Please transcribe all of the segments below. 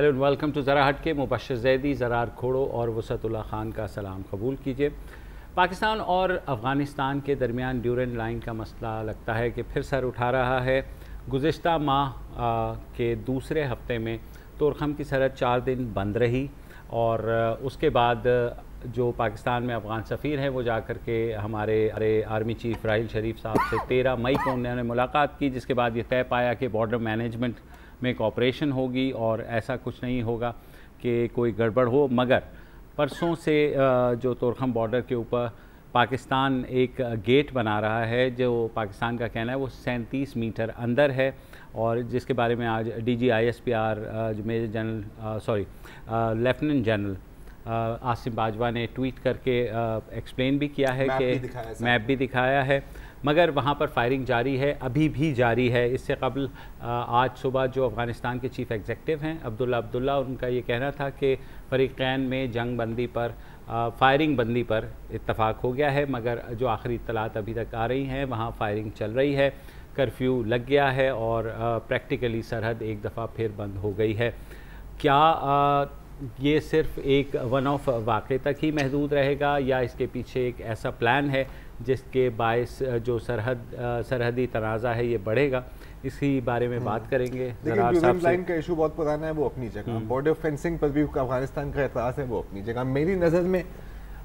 Hello and welcome to ज़रा हट के। मुबश्शिर ज़ैदी, ज़रार खोड़ो और वसअतुल्लाह खान का सलाम कबूल कीजिए। पाकिस्तान और अफ़गानिस्तान के दरमियान ड्यूरेंट लाइन का मसला लगता है कि फिर सर उठा रहा है। गुज़िश्ता माह के दूसरे हफ्ते में तोरखम की सरहद 4 दिन बंद रही और उसके बाद जो पाकिस्तान में अफ़गान सफ़ीर हैं वो जा कर के हमारे आर्मी चीफ़ राहिल शरीफ साहब से 13 मई को उन्होंने मुलाकात की, जिसके बाद ये तय पाया कि बॉर्डर मैनेजमेंट में कॉपरेशन होगी और ऐसा कुछ नहीं होगा कि कोई गड़बड़ हो। मगर परसों से जो तोरखम बॉर्डर के ऊपर पाकिस्तान एक गेट बना रहा है, जो पाकिस्तान का कहना है वो 37 मीटर अंदर है, और जिसके बारे में आज DG-ISPR major general lieutenant general Asim Bajwa ने ट्वीट करके एक्सप्लेन भी किया है कि मैप भी दिखाया है। मगर वहाँ पर फायरिंग जारी है, अभी भी जारी है। इससे कबल आज सुबह जो अफ़गानिस्तान के चीफ़ एग्जेक्टिव हैं अब्दुल्ला, उनका ये कहना था कि फ़रीक़ैन में जंग बंदी पर फायरिंग बंदी पर इत्तफ़ाक़ हो गया है, मगर जो आखिरी इत्तलात अभी तक आ रही हैं वहाँ फायरिंग चल रही है, कर्फ्यू लग गया है और प्रैक्टिकली सरहद एक दफ़ा फिर बंद हो गई है। क्या ये सिर्फ एक वन ऑफ वाक़े तक ही महदूद रहेगा या इसके पीछे एक ऐसा प्लान है जिसके बायस जो सरहदी तनाज़ा है ये बढ़ेगा? इसी बारे में बात करेंगे। ड्यूरेंट लाइन का इशू बहुत पुराना है, वो अपनी जगह। बॉर्डर फेंसिंग पर भी अफगानिस्तान का एतराज़ है, वो अपनी जगह। मेरी नज़र में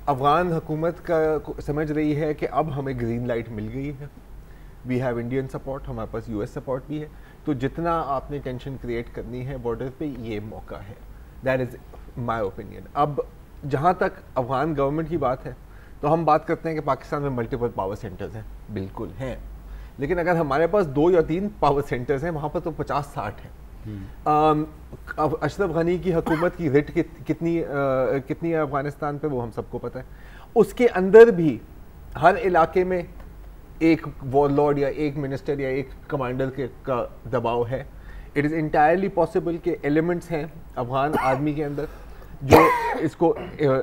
अफगान हुकूमत का समझ रही है कि अब हमें ग्रीन लाइट मिल गई है, वी हैव इंडियन सपोर्ट, हमारे पास US सपोर्ट भी है, तो जितना आपने टेंशन क्रिएट करनी है बॉर्डर पे ये मौका है। That is my opinion. अब जहाँ तक अफगान गवर्नमेंट की बात है तो हम बात करते हैं कि पाकिस्तान में मल्टीपल पावर सेंटर्स हैं, बिल्कुल हैं, लेकिन अगर हमारे पास 2 या 3 पावर सेंटर्स हैं वहाँ पर तो 50-60 हैं। अशरफ गनी की हुकूमत की रिट कितनी है अफगानिस्तान पे वो हम सबको पता है। उसके अंदर भी हर इलाके में एक वॉरलॉर्ड या एक मिनिस्टर या एक कमांडर का दबाव है। इट इज़ इंटायरली पॉसिबल के एलिमेंट्स हैं अफगान आर्मी के अंदर जो इसको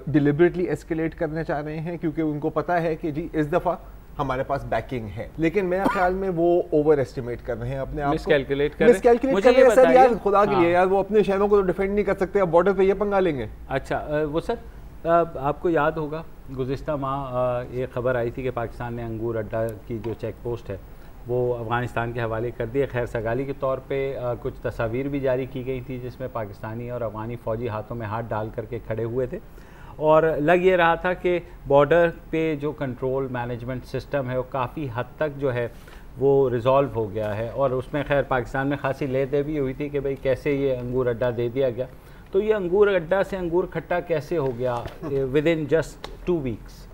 डिलिबरेटली एस्केलेट करना चाह रहे हैं, क्योंकि उनको पता है कि जी इस दफ़ा हमारे पास बैकिंग है। लेकिन मेरे ख्याल में वो ओवर एस्टिमेट कर रहे हैं अपने आप को, मिसकैलकुलेट कर रहे हैं। सर यार खुदा के लिए यार, वो अपने शहरों को तो डिफेंड नहीं कर सकते, अब बॉर्डर पे ये पंगा लेंगे। अच्छा वो सर आपको याद होगा गुज़िश्ता माह ये खबर आई थी कि पाकिस्तान ने अंगूर अड्डा की जो चेक पोस्ट है वो अफ़गानिस्तान के हवाले कर दिए। खैर सगाली के तौर पे कुछ तस्वीर भी जारी की गई थी जिसमें पाकिस्तानी और अफ़गानी फ़ौजी हाथों में हाथ डाल करके खड़े हुए थे, और लग ये रहा था कि बॉर्डर पे जो कंट्रोल मैनेजमेंट सिस्टम है वो काफ़ी हद तक जो है वो रिज़ॉल्व हो गया है। और उसमें खैर पाकिस्तान में खासी लेदे भी हुई थी कि भाई कैसे ये अंगूर अड्डा दे दिया गया, तो ये अंगूर अड्डा से अंगूर खट्टा कैसे हो गया विद इन जस्ट 2 वीक्स?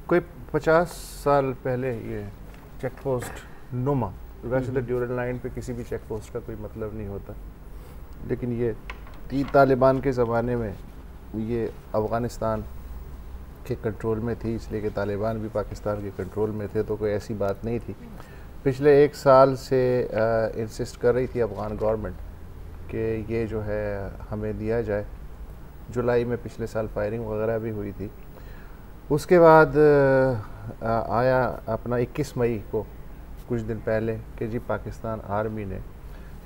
कोई 50 साल पहले ये चेक पोस्ट नुमा, वैसे तो ड्यूरेंट लाइन पे किसी भी चेक पोस्ट का कोई मतलब नहीं होता, लेकिन ये तालिबान के ज़माने में ये अफ़गानिस्तान के कंट्रोल में थी, इसलिए कि तालिबान भी पाकिस्तान के कंट्रोल में थे, तो कोई ऐसी बात नहीं थी। पिछले 1 साल से इंसिस्ट कर रही थी अफ़गान गवर्नमेंट कि ये जो है हमें दिया जाए। जुलाई में पिछले साल फायरिंग वगैरह भी हुई थी। उसके बाद आया अपना 21 मई को कुछ दिन पहले कि जी पाकिस्तान आर्मी ने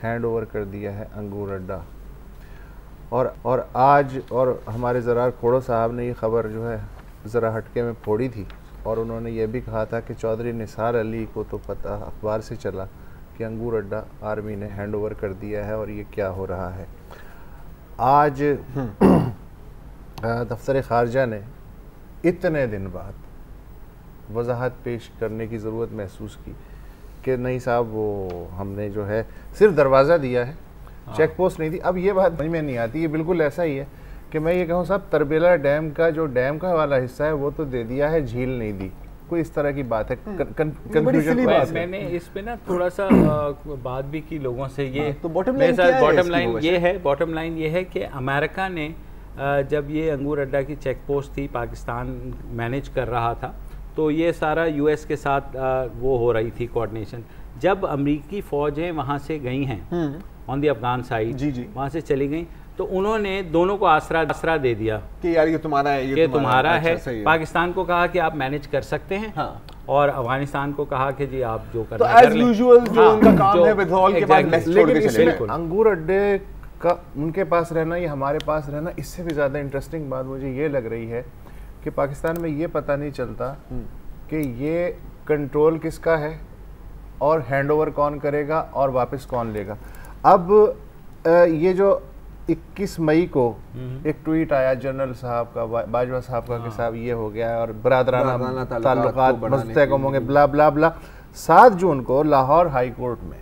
हैंड ओवर कर दिया है अंगूर अड्डा, और आज और हमारे ज़रार खोड़ो साहब ने ये ख़बर जो है ज़रा हटके में फोड़ी थी, और उन्होंने ये भी कहा था कि चौधरी निसार अली को तो पता अखबार से चला कि अंगूर अड्डा आर्मी ने हैंड ओवर कर दिया है और ये क्या हो रहा है। आज दफ्तर ख़ारजा ने इतने दिन बाद वजाहत पेश करने की ज़रूरत महसूस की कि नहीं साहब, वो हमने जो है सिर्फ दरवाज़ा दिया है, चेक पोस्ट नहीं दी। अब ये बात समझ में नहीं आती, ये बिल्कुल ऐसा ही है कि मैं ये कहूँ साहब तरबेला डैम का जो डैम का वाला हिस्सा है वो तो दे दिया है, झील नहीं दी, कोई इस तरह की बात है। कंफ्यूजन मैंने इस पे ना थोड़ा सा बात भी की लोगों से। ये तो बॉटम लाइन ये है कि अमेरिका ने जब ये अंगूर अड्डा की चेक पोस्ट थी पाकिस्तान मैनेज कर रहा था, तो ये सारा US के साथ वो हो रही थी कोऑर्डिनेशन। जब अमेरिकी फ़ौजें वहाँ से गई हैं ऑन दी अफगान साइड, वहाँ से चली गई, तो उन्होंने दोनों को आसरा दे दिया कि यार ये तुम्हारा है, ये तुम्हारा है। पाकिस्तान को कहा कि आप मैनेज कर सकते हैं, और अफगानिस्तान को कहा कि जी आप जो तो एज यूजुअल जो उनका काम है विथड्रॉल के बाद मैच छोड़ के चले गए। अंगूर अड्डे का उनके पास रहना या हमारे पास रहना, इससे भी ज़्यादा इंटरेस्टिंग बात मुझे ये लग रही है कि पाकिस्तान में ये पता नहीं चलता कि ये कंट्रोल किसका है और हैंडओवर कौन करेगा और वापस कौन लेगा। अब ये जो 21 मई को एक ट्वीट आया जनरल साहब का, बाजवा साहब का कि साहब ये हो गया और बरादराना ताल्लुकात मुस्तहकम होंगे ब्ला ब्ला ब्ला। 7 जून को लाहौर हाई कोर्ट में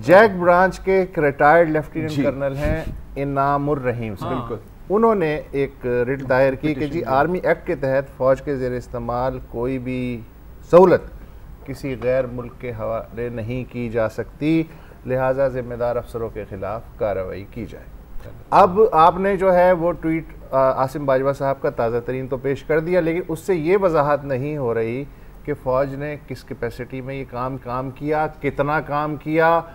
जैक ब्रांच के एक रिटायर्ड लेफ्टिनेंट कर्नल हैं इनामुर रहीम साहब, उन्होंने एक रिट दायर की कि जी आर्मी एक्ट के तहत फौज के ज़ेर इस्तेमाल कोई भी सहूलत किसी गैर मुल्क के हवाले नहीं की जा सकती, लिहाजा जिम्मेदार अफसरों के खिलाफ कार्रवाई की जाए। अब आपने जो है वो ट्वीट आसिम बाजवा साहब का ताज़ा तरीन तो पेश कर दिया, लेकिन उससे ये वजाहत नहीं हो रही कि फ़ौज ने किस कैपेसिटी में ये काम किया, कितना काम किया।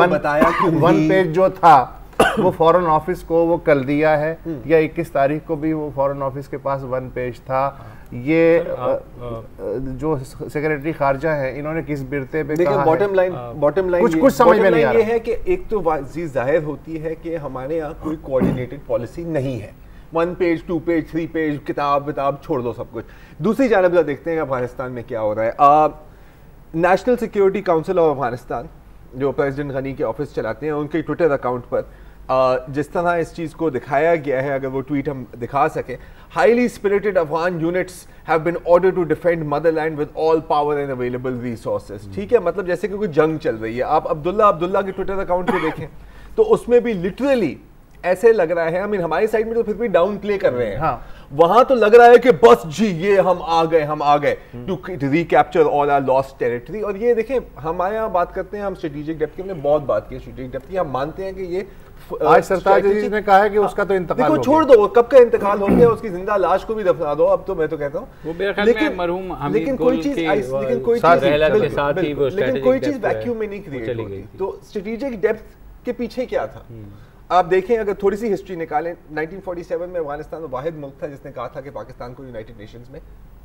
बताया कि वन पेज जो था वो फॉरेन ऑफिस को वो कल दिया है या 21 तारीख को भी वो फॉरेन ऑफिस के पास 1 पेज था। ये जो सेक्रेटरी खारजा है इन्होंने किस बिरते पे कहा है। बॉटम लाइन कुछ समझ में नहीं आ रहा। ये है कि एक तो चीज जाहिर होती है कि हमारे यहाँ कोई कोऑर्डिनेटेड पॉलिसी नहीं है। 1 पेज 2 पेज 3 पेज किताब छोड़ दो सब कुछ। दूसरी जानब देखते हैं अफगानिस्तान में क्या हो रहा है। National security council of Afghanistan जो प्रेसिडेंट गनी के ऑफिस चलाते हैं, उनके ट्विटर अकाउंट पर जिस तरह इस चीज़ को दिखाया गया है, अगर वो ट्वीट हम दिखा सकें, highly spirited Afghan units have been ordered to defend motherland with all power and available resources. ठीक है, मतलब जैसे कि कोई जंग चल रही है। आप अब्दुल्ला के ट्विटर अकाउंट पे देखें तो उसमें भी लिटरली ऐसे लग रहा है, हमारी साइड में तो फिर भी डाउन प्ले कर रहे हैं। हाँ। वहां तो लग रहा है कि बस जी ये हम आ गए to recapture all our lost territory. और ये देखें, हमारे यहाँ बात करते हैं हम स्ट्रेटेजिक डेप्थ की, हमने बहुत बात की स्ट्रेटेजिक डेप्थ की। हम मानते हैं कि ये आज सरताज अजीज ने कहा है कि उसका तो इंतकाल हो गया। छोड़ दो, कब का इंतकाल हो गया, उसकी जिंदा लाश को भी दफना दो। अब तो मैं तो कहता हूँ लेकिन कोई चीज वैक्यूम में नहीं क्रिएट होती। तो स्ट्रेटेजिक डेप्थ के पीछे क्या था आप देखें। अगर थोड़ी सी हिस्ट्री निकालें, 1947 में अफगानिस्तान वाहिद मुल्क था जिसने कहा था कि पाकिस्तान को यूनाइटेड नेशंस में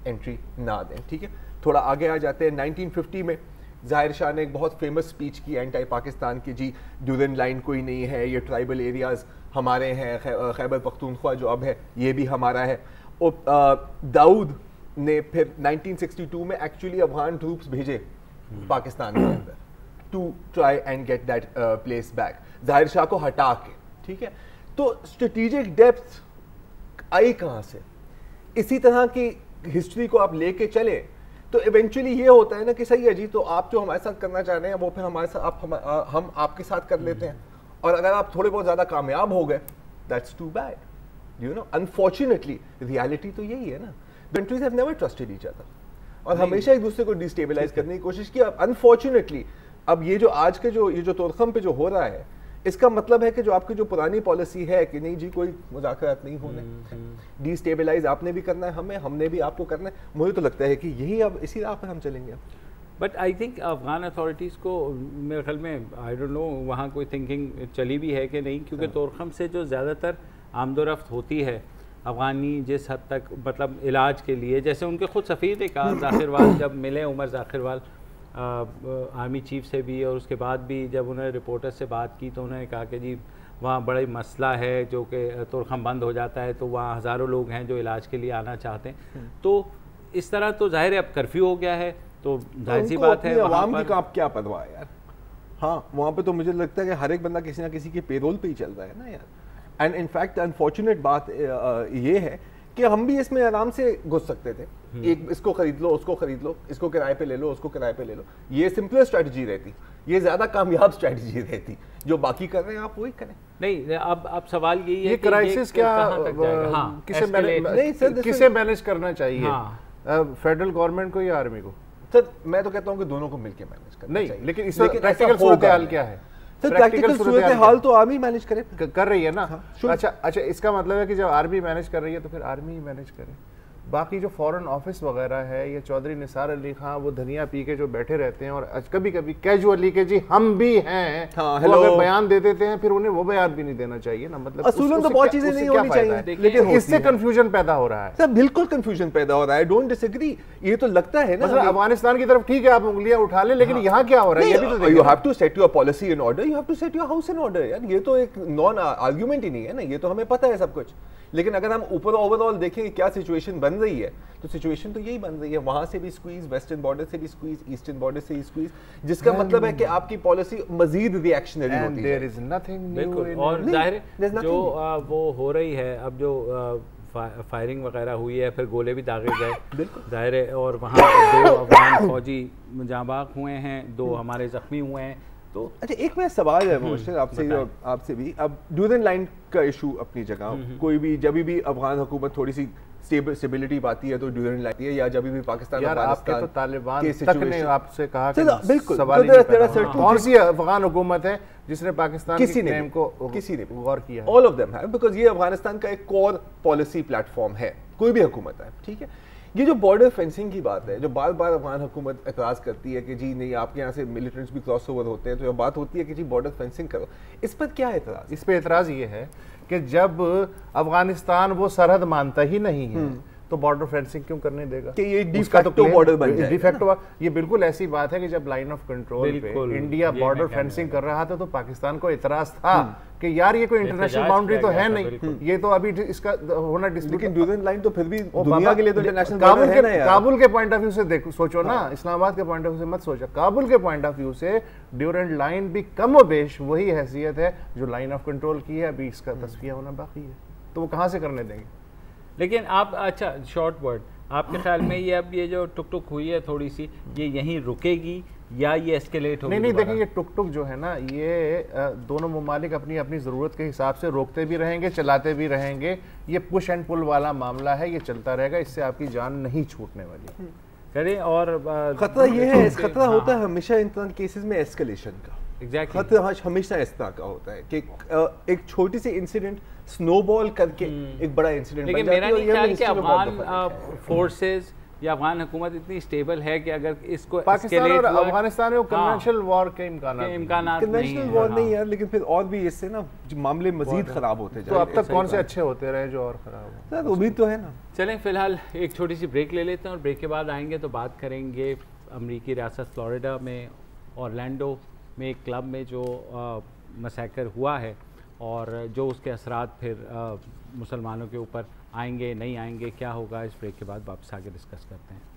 एंट्री ना दें। ठीक है, थोड़ा आगे आ जाते हैं। 1950 में जाहिर शाह ने एक बहुत फेमस स्पीच की एंटी पाकिस्तान की, जी ड्यूरेंट लाइन कोई नहीं है, ये ट्राइबल एरियाज हमारे हैं, खैबर पख्तूनख्वा जो अब है ये भी हमारा है। और दाऊद ने फिर 1962 में एक्चुअली अफगान ट्रूप्स भेजे पाकिस्तान के अंदर to try and get that place back, Zahir Shah को हटा के। ठीक है, तो स्ट्रेटेजिक डेप्थ आई कहाँ से? इसी तरह की हिस्ट्री को आप लेके चले तो इवेंचुअली ये होता है ना कि सही है जी, तो आप जो हमारे साथ करना चाह रहे हैं वो फिर हमारे साथ हम आपके साथ कर लेते हैं। और अगर आप थोड़े बहुत ज्यादा कामयाब हो गए, that's too bad, you know. Unfortunately reality तो यही है ना, countries have never trusted each other और हमेशा एक दूसरे को डिस्टेबलाइज करने की कोशिश की। अनफॉर्चुनेटली अब ये जो आज के ये जो तोड़खम पे जो हो रहा है, इसका मतलब है कि जो आपकी जो पुरानी पॉलिसी है कि नहीं जी कोई मुज़ाकरात नहीं होने, डिस्टेबलाइज आपने भी करना है, हमने भी आपको करना है। मुझे तो लगता है कि यही अब इसी राह पर हम चलेंगे। But I think Afghan authorities को मेरे ख्याल में आई डोंट नो वहाँ कोई थिंकिंग चली भी है कि नहीं, क्योंकि तोड़खम से जो ज़्यादातर आमदोरफ्त होती है अफगानी जिस हद तक मतलब इलाज के लिए, जैसे उनके खुद सफ़ीर ने कहा ज़ाखिरवाल जब मिले उमर ज़ाखिरवाल आर्मी चीफ से भी और उसके बाद भी जब उन्होंने रिपोर्टर से बात की तो उन्होंने कहा कि जी वहाँ बड़ा मसला है जो कि तोड़खम बंद हो जाता है तो वहाँ हज़ारों लोग हैं जो इलाज के लिए आना चाहते हैं। तो इस तरह तो जाहिर है अब कर्फ्यू हो गया है तो जाहिर सी बात है आवाम की क्या परवाह है यार। हाँ, वहाँ पे तो मुझे लगता है कि हर एक बंदा किसी ना किसी के पेरोल पे ही चल रहा है ना यार। एंड इनफैक्ट अनफॉर्चुनेट बात ये है कि हम भी इसमें आराम से घुस सकते थे, एक इसको खरीद लो, उसको खरीद लो, इसको किराए पे ले लो, उसको किराए पे ले लो। ये सिंपलर स्ट्रेटजी रहती, ये ज्यादा कामयाब स्ट्रेटजी रहती। जो बाकी कर रहे हैं आप वही करें। नहीं, अब सवाल यही है क्राइसिस क्या किसे मैनेज करना चाहिए, फेडरल गवर्नमेंट को या आर्मी को? सर मैं तो कहता हूँ कि दोनों को मिलकर मैनेज करना चाहिए। लेकिन इसमें प्रैक्टिकल सूरत हाल क्या है? प्रैक्टिकल सूरत हाल तो आर्मी मैनेज कर रही है ना। अच्छा, इसका मतलब है कि जब आर्मी मैनेज कर रही है तो फिर आर्मी ही मैनेज करे। बाकी जो फॉरेन ऑफिस वगैरह है, ये चौधरी निसार अली खां वो धनिया पी के जो बैठे रहते हैं और कभी कभी कैजुअली के जी हम भी हैं, हाँ, वो अगर बयान दे देते हैं फिर उन्हें वो बयान भी नहीं देना चाहिए ना। मतलब असूलन तो बहुत चीजें नहीं होनी चाहिए, लेकिन इससे कंफ्यूजन पैदा हो रहा है सर, बिल्कुल कंफ्यूजन पैदा हो रहा है। डोंट डिसएग्री, ये तो लगता है ना मतलब अफगानिस्तान की तरफ ठीक है आप उंगलियां उठा ले, लेकिन यहाँ क्या हो रहा है ये भी तो you have to set your policy in order, you have to set your house in order यार। ये तो एक नॉन आर्ग्यूमेंट ही नहीं है ना, ये तो हमें पता है सब कुछ। लेकिन अगर हम ऊपर ओवरऑल देखें क्या सिचुएशन बन रही है, तो सिचुएशन तो यही बन रही है, वहां से भी स्क्वीज, वेस्टर्न बॉर्डर से भी स्क्वीज, ईस्टर्न बॉर्डर से भी स्क्वीज, जिसका मतलब है कि आपकी पॉलिसी मजीद रिएक्शनरी होती है। There is nothing new. और जाहिर जो वो हो रही है अब, जो फायरिंग वगैरह हुई है, फिर गोले भी दागे गए जाहिर है, और वहाँ 2 अफगान फौजी जांबाग हुए हैं, 2 हमारे जख्मी हुए हैं। तो अच्छा, एक मेरा सवाल है मुबश्शिर आपसे भी, अब ड्यूरेंट लाइन का इशू अपनी जगह, कोई भी जब भी अफगान हुकूमत थोड़ी सी स्टेबिलिटी पाती है तो ड्यूरेंट लाइन है, या जब भी पाकिस्तान यार आपके तो तालिबान तक ने आपसे कहा कि बिल्कुल सवाल कौन सी अफगान हुकूमत है जिसने पाकिस्तान किसी ने गौर किया? All of them have, because ये अफगानिस्तान का एक कोर पॉलिसी प्लेटफॉर्म है, कोई भी हुकूमत है, ठीक है। ये जो बॉर्डर फेंसिंग की बात है, जो बार बार अफगान हुकूमत एतराज़ करती है कि जी नहीं आपके यहाँ से मिलिटेंट्स भी क्रॉस ओवर होते हैं, तो ये बात होती है कि जी बॉर्डर फेंसिंग करो, इस पर क्या एतराज़? इस पर एतराज़ ये है कि जब अफगानिस्तान वो सरहद मानता ही नहीं है तो बॉर्डर फेंसिंग क्यों करने देगा कि ये डिफैक्टो बॉर्डर बन जाए? डिफैक्टो ये बिल्कुल ऐसी बात है कि जब लाइन ऑफ कंट्रोल पे इंडिया बॉर्डर फेंसिंग कर रहा था तो पाकिस्तान को इतराज था कि यार ये कोई इंटरनेशनल बाउंड्री तो है नहीं, ये तो अभी इसका होना डिस्प्यूट। लेकिन ड्यूरेंट लाइन तो फिर भी दुनिया के लिए तो इंटरनेशनल बॉर्डर है ना यार। काबुल के पॉइंट ऑफ व्यू से देखो, सोचो ना, इस्लामाबाद के पॉइंट ऑफ व्यू से मत सोचो, काबुल के पॉइंट ऑफ व्यू से ड्यूरेंट लाइन भी कमोबेश वही हैसियत है जो लाइन ऑफ कंट्रोल की है, अभी इसका तस्फिया होना बाकी है, तो वो कहाँ से करने देंगे? लेकिन आप, अच्छा शॉर्ट वर्ड, आपके ख्याल में ये अब ये जो टुक टुक हुई है थोड़ी सी, ये यहीं रुकेगी या ये एस्केलेट होगी? नहीं देखिए, ये टुक टुक जो है ना, ये दोनों ममालिक अपनी अपनी ज़रूरत के हिसाब से रोकते भी रहेंगे, चलाते भी रहेंगे। ये पुश एंड पुल वाला मामला है, ये चलता रहेगा, इससे आपकी जान नहीं छूटने वाली। करें और खतरा ये है, खतरा होता है हमेशा इन तरह केसेस में एस्केलेशन का। एग्जैक्टली खतरा हमेशा इस तरह का होता है कि एक छोटी सी इंसिडेंट स्नोबॉल करके एक बड़ा इंसिडेंट बन जाता है। लेकिन मेरा नहीं ख्याल कि अफगान फोर्सेस या अफगान हुकूमत इतनी स्टेबल है कि अगर इसको पाकिस्तान और अफगानिस्तान में कन्वेंशनल वॉर के इम्कानात कन्वेंशनल वॉर नहीं है, लेकिन फिर और भी इससे ना मामले मजीद खराब होते जाएंगे। तो अब तक कौन से अच्छे होते रहे जो और खराब हो? उम्मीद तो है ना। चलें फिलहाल एक छोटी सी ब्रेक ले लेते हैं, और ब्रेक के बाद आएंगे तो बात करेंगे अमरीकी रियासत फ्लोरिडा में ऑरलैंडो में एक क्लब में जो मसैकर हुआ है, और जो उसके असरात फिर मुसलमानों के ऊपर आएंगे नहीं आएंगे, क्या होगा, इस ब्रेक के बाद वापस आके डिस्कस करते हैं।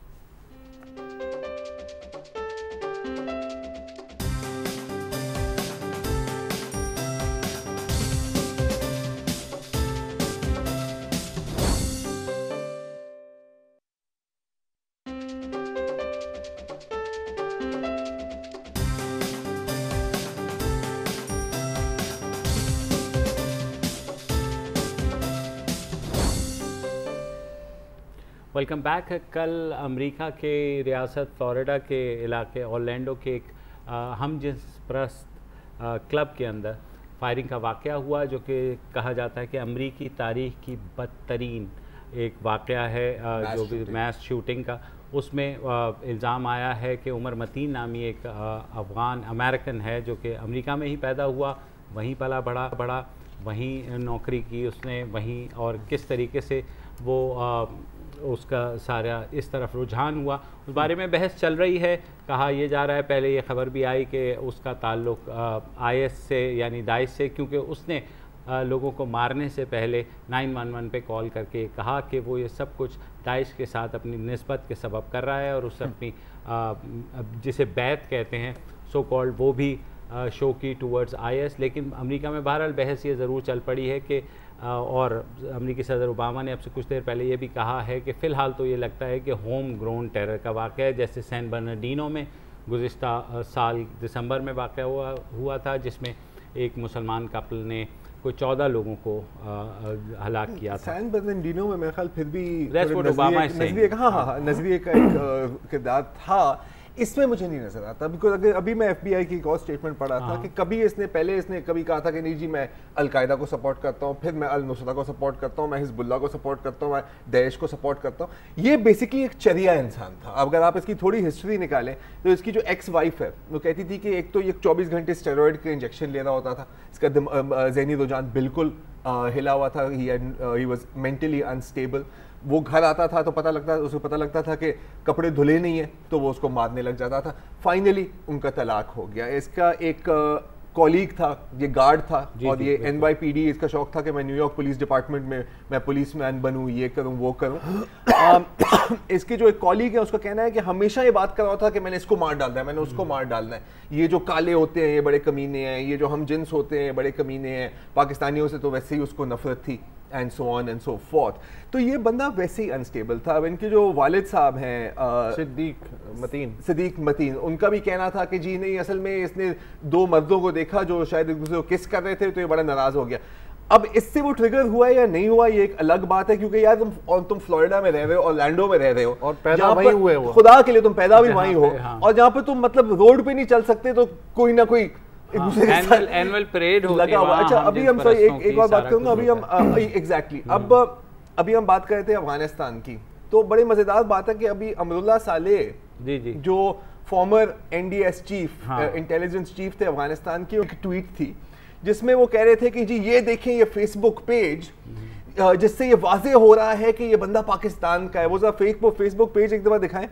Welcome back. कल अमेरिका के रियासत फ्लोरिडा के इलाके ऑरलैंडो के एक हम जिन्स परस्त क्लब के अंदर फायरिंग का वाक़या हुआ, जो कि कहा जाता है कि अमेरिकी तारीख़ की बदतरीन एक वाक़या है, जो भी मैस शूटिंग का। उसमें इल्ज़ाम आया है कि उमर मतीन नामी एक अफ़गान अमेरिकन है, जो कि अमेरिका में ही पैदा हुआ, वहीं पला बड़ा, वहीं नौकरी की उसने, वहीं, और किस तरीके से वो उसका सारा इस तरफ रुझान हुआ, उस बारे में बहस चल रही है। कहा यह जा रहा है, पहले ये खबर भी आई कि उसका ताल्लुक़ IS से यानी दाइश से, क्योंकि उसने लोगों को मारने से पहले 911 पे कॉल करके कहा कि वो ये सब कुछ दाइश के साथ अपनी निस्बत के सबब कर रहा है, और उससे अपनी जिसे बैत कहते हैं सो कॉल्ड, वो भी शो की टूवर्ड्स IS। लेकिन अमेरिका में बहरहाल बहस ये ज़रूर चल पड़ी है कि और अमेरिकी सदर ओबामा ने अब से कुछ देर पहले ये भी कहा है कि फ़िलहाल तो ये लगता है कि होम ग्रोन टेरर का वाक़या है, जैसे सैन बर्नार्डिनो में गुज़िश्ता साल दिसंबर में वाक़या हुआ था, जिसमें एक मुसलमान कपल ने कोई 14 लोगों को हलाक किया था। सैन बर्नार्डिनो में मेरे ख्याल फिर भी नज़रिए का एक किरदार था। इसमें मुझे नहीं नजर आता, बिकॉज अगर अभी मैं FBI की एक और स्टेटमेंट पढ़ा था कि कभी इसने कभी कहा था कि नहीं जी मैं अलकायदा को सपोर्ट करता हूँ, फिर मैं अल नुसरा को सपोर्ट करता हूँ, मैं हिजबुल्लाह को सपोर्ट करता हूँ, मैं दैश को सपोर्ट करता हूँ। ये बेसिकली एक चरिया इंसान था। अगर आप इसकी थोड़ी हिस्ट्री निकालें तो इसकी जो एक्स वाइफ है वो कहती थी कि एक तो ये 24 घंटे स्टेरॉइड के इंजेक्शन ले रहा होता था, इसका ज़हनी रुझान बिल्कुल हिला हुआ था, ही वाज मेंटली अनस्टेबल। वो घर आता था तो उसे पता लगता था कि कपड़े धुले नहीं है तो वो उसको मारने लग जाता था। फाइनली उनका तलाक हो गया। इसका एक कॉलीग था, ये गार्ड था, और ये NYPD, इसका शौक था कि मैं न्यूयॉर्क पुलिस डिपार्टमेंट में मैं पुलिस मैन बनूं, ये करूं वो करूं। इसके जो एक कॉलीग है उसका कहना है कि हमेशा ये बात कर रहा था कि मैंने इसको मार डालना है, मैंने उसको मार डालना है, ये जो काले होते हैं ये बड़े कमीने हैं, ये जो हम जिन्स होते हैं बड़े कमीने हैं, पाकिस्तानियों से तो वैसे ही उसको नफरत थी, and so on and so fourth. तो ये बंदा वैसे ही अनस्टेबल था। अब इनके जो वालिद साहब हैं सिद्दीक मतीन, उनका भी कहना था कि जी नहीं, असल में इसने 2 मर्दों को देखा जो शायद एक दूसरे को किस कर रहे थे तो ये बड़ा नाराज हो गया। अब इससे वो ट्रिगर हुआ या नहीं हुआ ये एक अलग बात है, क्योंकि यार तुम फ्लोरिडा में रह रहे हो, ऑरलैंडो में रह रहे हो, और पैदा वहीं हुए हो, खुदा के लिए तुम पैदा भी वहीं हो, और जहाँ पे तुम मतलब रोड पे नहीं चल सकते तो कोई ना कोई एनुअल परेड लगा हुआ। अच्छा अभी हम एक और बात करूंगा, अभी हम एग्जैक्टली अभी हम बात कर रहे थे अफगानिस्तान की, तो बड़ी मजेदार बात है कि अभी अमरुल्लाह सालेह जो farmer NDS chief, intelligence chief थे अफगानिस्तान की, उनकी ट्वीट थी जिसमें वो कह रहे थे कि जी ये देखें ये फेसबुक पेज जिससे ये वाजे हो रहा है कि ये बंदा पाकिस्तान का है। वो जरा फेसबुक पेज एक दफा दिखाएं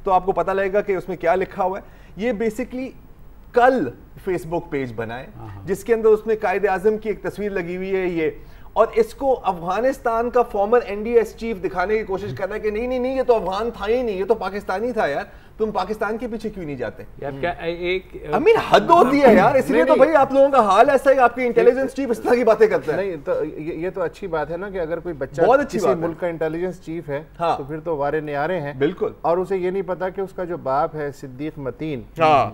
तो आपको पता लगेगा कि उसमें क्या लिखा हुआ है। ये बेसिकली कल फेसबुक पेज बनाए जिसके अंदर उसने कायदे आजम की एक तस्वीर लगी हुई है ये, और इसको अफगानिस्तान का फॉर्मर NDS चीफ दिखाने की कोशिश कर रहा है कि नहीं ये तो अफगान था ही नहीं, ये तो पाकिस्तानी था यार, तुम पाकिस्तान के पीछे क्यों नहीं जाते यार? क्या एक हद होती है यार। इसलिए तो भाई आप लोगों का हाल ऐसा है, आपके इंटेलिजेंस चीफ इस तरह की बातें करते हैं। नहीं तो ये तो अच्छी बात है ना कि अगर कोई बच्चा बहुत किसी मुल्क का इंटेलिजेंस चीफ है तो फिर तो वारे न्यारे हैं। बिल्कुल। और उसे ये नहीं पता कि उसका जो बाप है सिद्दीक मतीन,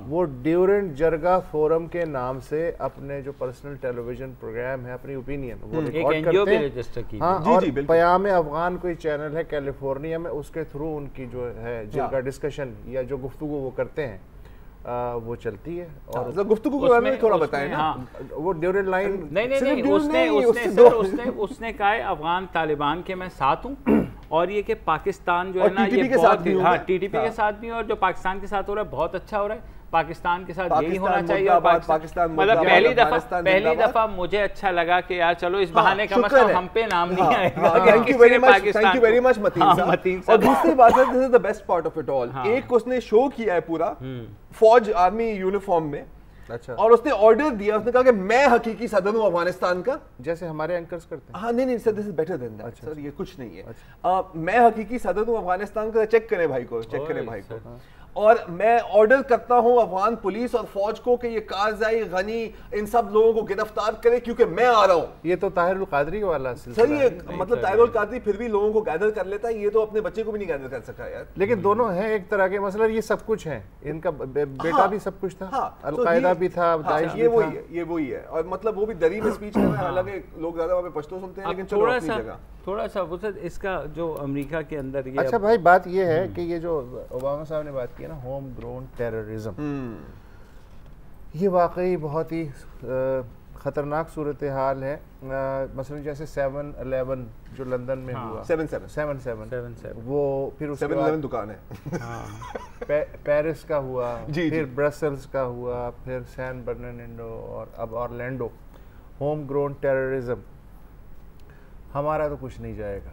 वो ड्यूरेंट जरगा फोरम के नाम से अपने जो पर्सनल टेलीविजन प्रोग्राम है, अपनी ओपिनियन वो रिकॉर्ड करते हैं। हाँ, और पयाम अफगान कोई चैनल है कैलिफोर्निया में, उसके थ्रू उनकी जो है जिनका डिस्कशन या जो गुफ्तगू वो करते हैं वो चलती है। और मतलब गुफ्तगू के बारे में थोड़ा बताएं ना। वो ड्यूरेंट लाइन नहीं, उसने कहा है अफगान तालिबान के मैं साथ हूँ, और ये कि पाकिस्तान जो है ना ये बहुत TTP के साथ भी, और जो पाकिस्तान के साथ हो रहा है बहुत अच्छा हो रहा है, पाकिस्तान के साथ यही होना चाहिए। और पाकिस्तान मतलब पहली दफा मुझे अच्छा लगा कि यार चलो इस बहाने का मतलब हम पे नाम नहीं आएगा। Thank you very much Mateen. और दूसरी बात है, this is the best part of it all, एक उसने शो किया है पूरा फौज आर्मी यूनिफॉर्म में। अच्छा। और उसने ऑर्डर दिया, उसने कहा कि मैं हकीकी सदर हूं अफगानिस्तान का, जैसे हमारे एंकर्स करते हैं। हाँ नहीं sir, this is better than that sir, ये कुछ नहीं है। मैं हकीकी सदर हूं अफगानिस्तान का, चेक करें भाई को, और मैं ऑर्डर करता हूं अफगान पुलिस और फौज को कि ये कारजाई गनी इन सब लोगों को गिरफ्तार करे क्योंकि मैं आ रहा हूं। ये तो ताहिरुल कादरी वाला सर, ये मतलब ताहिरुल कादरी फिर भी लोगों को गैदर कर लेता है, ये तो अपने बच्चे को भी नहीं गैदर कर सका यार। लेकिन दोनों हैं एक तरह के, मसला ये सब कुछ है, इनका बेटा भी सब कुछ था, अलकायदा भी था, दाइश भी था, ये वही है। और मतलब वो भी दरी में स्पीच कर रहा है, हालांकि लोग ज्यादा वहां पे पश्तो सुनते हैं, लेकिन थोड़ा सा इसका जो अमेरिका के अंदर ये अच्छा भाई बात ये है कि ये जो ओबामा साहब ने बात की है ना, होम ग्रोन टेररिज्म, ये वाकई बहुत ही ख़तरनाक सूरत हाल है। मसलन जैसे 7/11 जो लंदन में हुआ, 7/7 वो, फिर उसके बाद दुकान है पेरिस का हुआ, फिर ब्रसल्स का हुआ, फिर सैन बर्नार्डिनो और अब ऑरलैंडो। होम ग्रोन टेररिज्म, हमारा तो कुछ नहीं जाएगा,